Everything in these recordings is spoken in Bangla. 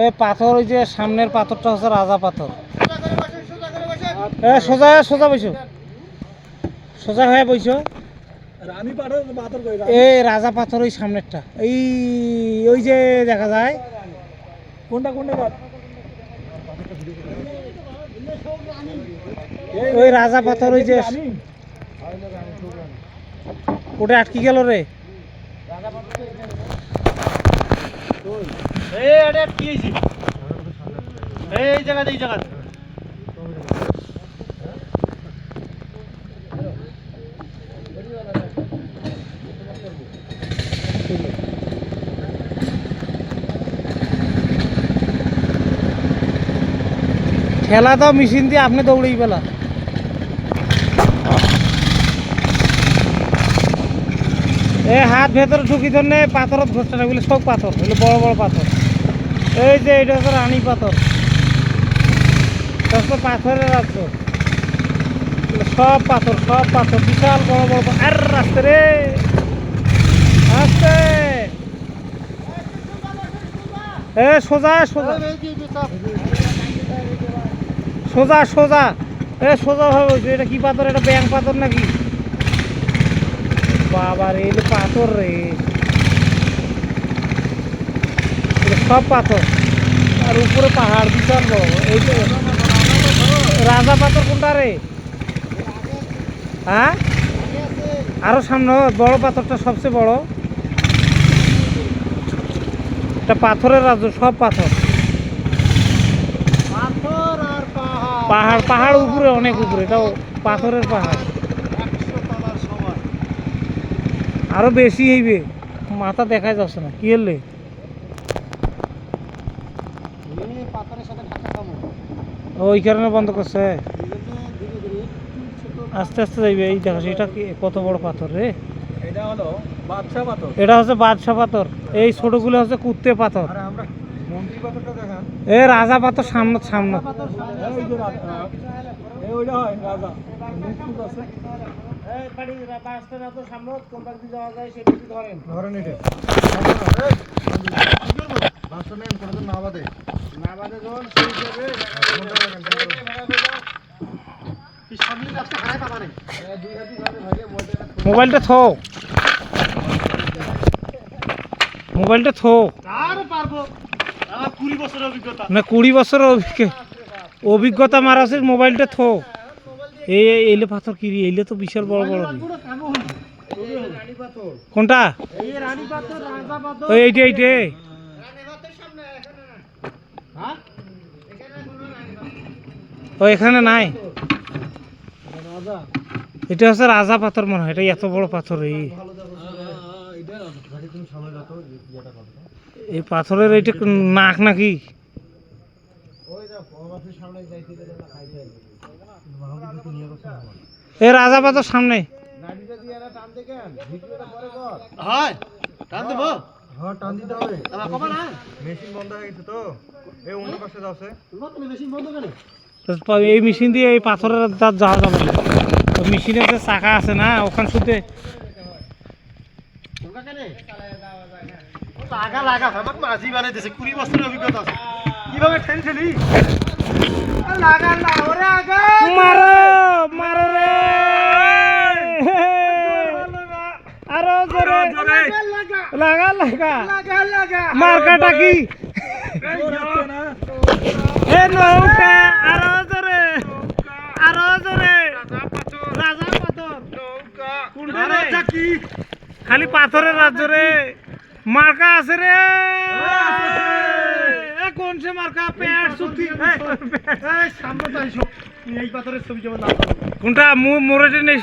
এই পাথর, ওই যে সামনের পাথরটা হচ্ছে রাজা পাথর। সোজা সোজা বইছো, সোজা হয়ে বইছো। এই রাজা পাথর ওই সামনেরটা, এই ওই যে দেখা যায়। কোনটা কোনটা ওই রাজা পাথর, ওই যে ওটা আটকে গেল রে। এই জায়গা এই জায়গা ঠেলা দাও মেশিন দিয়ে, আপনি দৌড়েই পেলা। এই হাত ভেতরে ঢুকি ধরনে পাথরত ঘষছে না, বলে সব পাথর, এগুলো বড় বড় পাথর। এই যে এটা হচ্ছে রানী পাথর, পাথরের রাজ্য। সব পাথর, সব পাথর, বিশাল বড় বড়। আর রাস্তা রে, আস্তে সোজা সোজা সোজা সোজা, সোজা ভাবে। এটা কি পাথর? এটা ব্যাং পাথর নাকি? বাবা রে, এটা পাথর রে, সব পাথর। আর উপরে পাহাড় বিশাল বড়। এই যে রাজা পাথর কোনটা রে? হ্যাঁ, আরো সামনে বড় পাথরটা সবচেয়ে বড়। এটা পাথরের রাজ্য, সব পাথর। পাহাড় পাহাড় উপরে, অনেক উপরে, এটাও পাথরের পাহাড়। আরো বেশি হইবে, মাথা দেখা যাচ্ছে না। কি হলে ওই কারণে বন্ধ করছে, আস্তে আস্তে যাইবে। এই দেখো, এটা কত বড় পাথর রে। এটা হলো বাদশা পাথর, এটা হচ্ছে বাদশা পাথর। এই ছোটগুলো হচ্ছে কুত্তে পাথর। এ রাজা পাথর সামনে সামনে। মোবাইলটা থো, মোবাইলটা থো। না 20 বছরের অভিজ্ঞতা মারাসির মোবাইলটা থো। এই এইলে পাথর কি রে? এইলে তো বিশাল বড় বড়। কোনটা? এইটা এইটা ও এখানে নাই। এটা হচ্ছে রাজা পাথর মনে হয়। এটা এত বড় পাথর। এই পাথরের এইটা নাক নাকি? এই রাজা পাথর সামনে। এই মেশিন দিয়ে এই পাথরের যাওয়া যাবে না। মেশিনের যে চাকা আছে না, ওখানে শুধু কিভাবে ঠেলি মারো মারো রে, আরো জোরে লাগা লাগা মার্কাটা কি? নৌকা, আরো জোরে, আরো জোরে। রাজা পাথর, খালি পাথরের রাজ্য রে। মার্কা আছে রে, কোন সে মার্কা? পেট চুক্তি এই পাথরের ছবি যেমন কোনটা মোড়ে নেই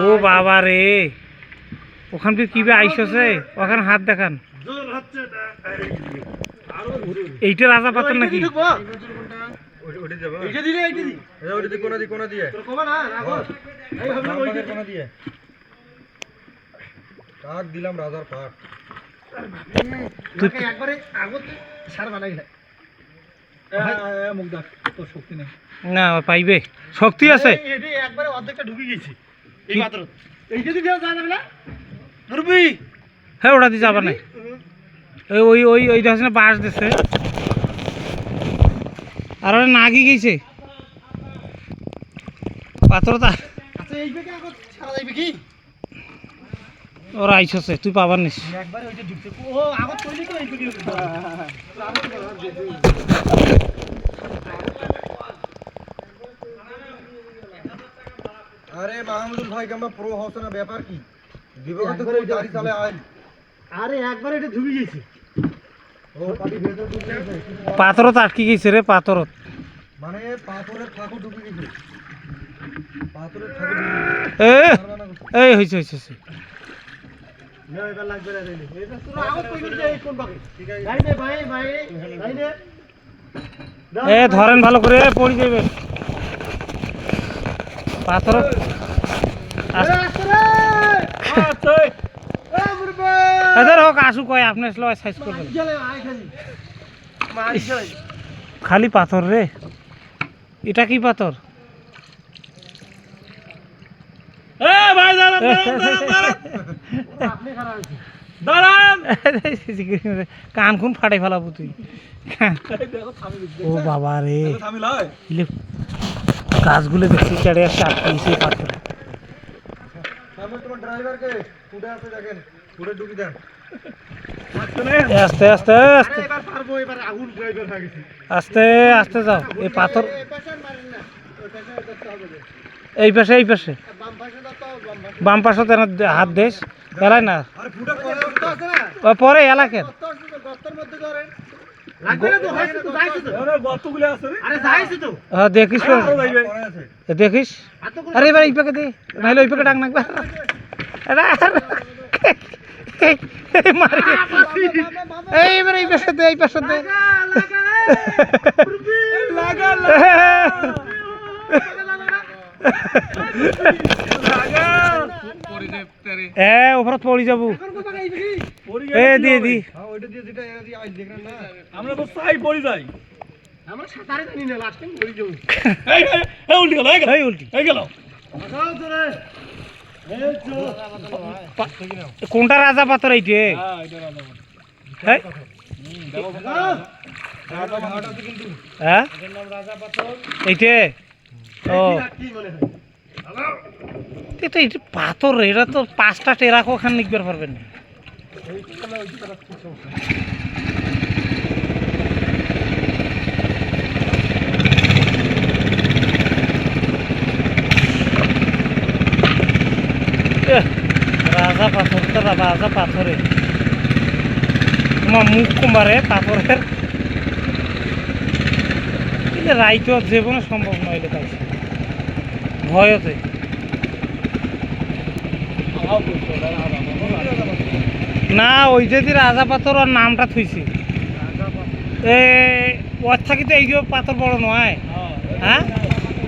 ও বাবা রে, ওখান থেকে কি আইসছে? ওখানে হাত দেখান। এইটা রাজা পাথর নাকি? দিলাম রাজার পাট একবারে আগত সার বানাই না পাইবে, শক্তি আছে। হ্যাঁ ওটা দিয়ে যাবা না, ওই ওই ওই দেখছ না বাঁশ দিছে, আর ওটা নাগি গেছে পাথর। ওরা আইসছে, তুই পাবার নিস। আরে মাহমুদুল ভাই কেমন প্রো হচ্ছে না, ব্যাপার কি বিভাগ তো গাড়ি চালে আই। আরে একবার এটা ঢুকে গেছে, ও পাটি ভেতর ঢুকে গেছে, পাথরত আটকে গেছে রে, পাথরত মানে পাথরের ঠাকুর ঢুকে গেছে, পাথরের ঠাকুর এই হইছে হইছে হইছে। না এটা লাগবে না, এটা পুরো আগত কইলি যে কোন বাকি গাই দে ভাই ভাই গাই দে। ধরেন ভালো করে, পড়ে যাবে পাথর। হোক আসু কয় আপনি সাইজ করবেন, খালি পাথর রে। এটা কি পাথর? কান খুন ফাটাই ফেলাবো তুই। ও বাবা রে, গাছগুলো দেখছি চেড়ে আসছে, আটকে পাথর। তোমার ড্রাইভারকে ফুটে আছে দেখেন, ফুটে ঢুকি দেন আস্তে আস্তে আস্তে আস্তে আস্তে যাও। এই পাথর এই পাশে, এই পাশে বাম পাশে হাত দেশ এলাই না পরে এলাকের দেখিস দেখিস। আরে এবার এই পাকে দে, নাহলে ওই পাকে ডাক নাকবা। এইবার এই পাশে দে, এই পাশে দে। ওপরত পড়ি যাবো, এ দিয়ে দি আমরা তো চাই পড়ি যাই, আমরা সাঁতারে জানি না, লাস্ট টাইম পড়ি যাবো। উল্টি গেল, উল্টি এই গেল। কোনটা রাজা পাথর? এইটে হ্যাঁ এইটে। ও এটা পাথর, এটা তো 5টা টেরাকো খান নিকবার পারবেন না। রাজা পাথর তো রাজা পাথরে, তোমার মুখ কুমারে পাথরের রাইতো জীবনে সম্ভব নয়, পাইছে ভয়তে। না ওই যদি রাজা পাথর আর নামটা থুইছি, ওর থাকি তো এই পাথর বড় নয়, হ্যাঁ,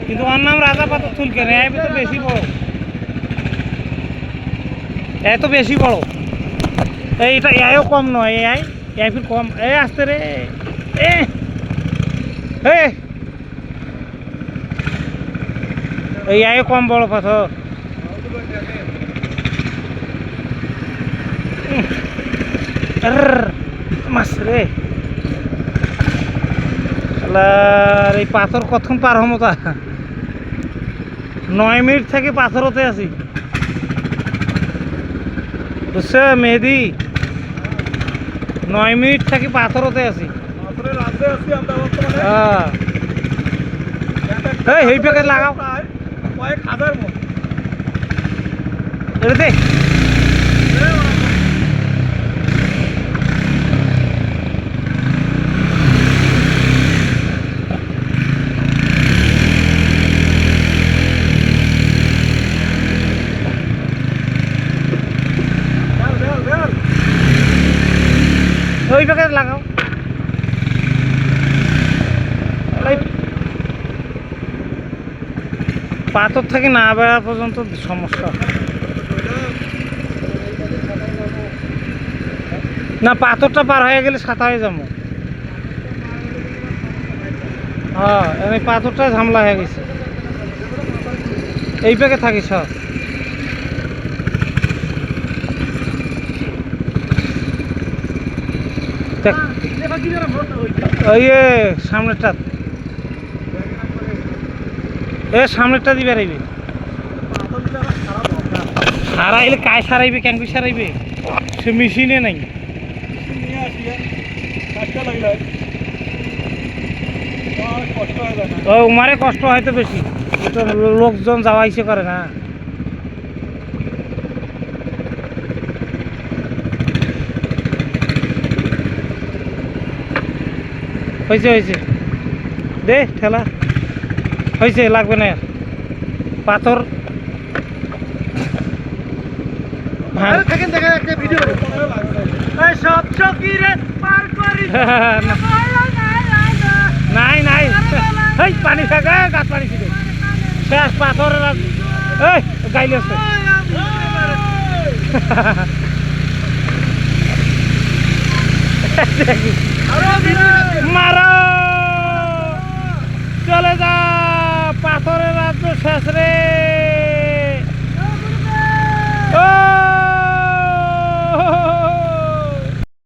কিন্তু ওর নাম রাজা পাথর থুল কেন? তো বেশি বড়, এত বেশি বড়। এইটা এও কম নয়, এ ফির কম। আসতে রে, এই কম বড় পাথর। মাছ রে, এই পাথর কতক্ষণ পার হম? তা 9 মিনিট থেকে পাথরতে আছি, বুঝছে মেহেদি? 9 মিনিট থেকে পাথরতে আছি। এই প্যাকেট লাগাও, কয়েক হাজার মন দে। ওই প্যাকেট লাগাও। পাথর থেকে না বেড়া পর্যন্ত সমস্যা। না পাথরটা পার হয়ে গেলে সাঁতা হয়ে যাবো। হ্যাঁ এই পাথরটা ঝামলা হয়ে গেছে এই প্যাকে থাকিস সব দেখ, ওই সামনেরটা সামনেরটা দিবে রাইবে সারাইলে কায় সারাইবে কেন সারাইবে সে মেশিনে নাই নিয়ে আসি কাজটা লাগলে কষ্ট হয়ে যায় না ও উমারে কষ্ট হয়তো বেশি এটা লোকজন যাওয়া ইসে করে না হয়েছে হয়েছে দে ঠেলা হয়েছে লাগবে না আর। পাথর হ্যাঁ থাকেন দেখা একটা ভিডিও সব চকিরে পার করি না। নাই নাই এই পানি থাকা গাছ পানি ছিল শেষ পাথরের এই গাইলে আছে মারো চলে যা পাথরের রাজ্য শেষ রে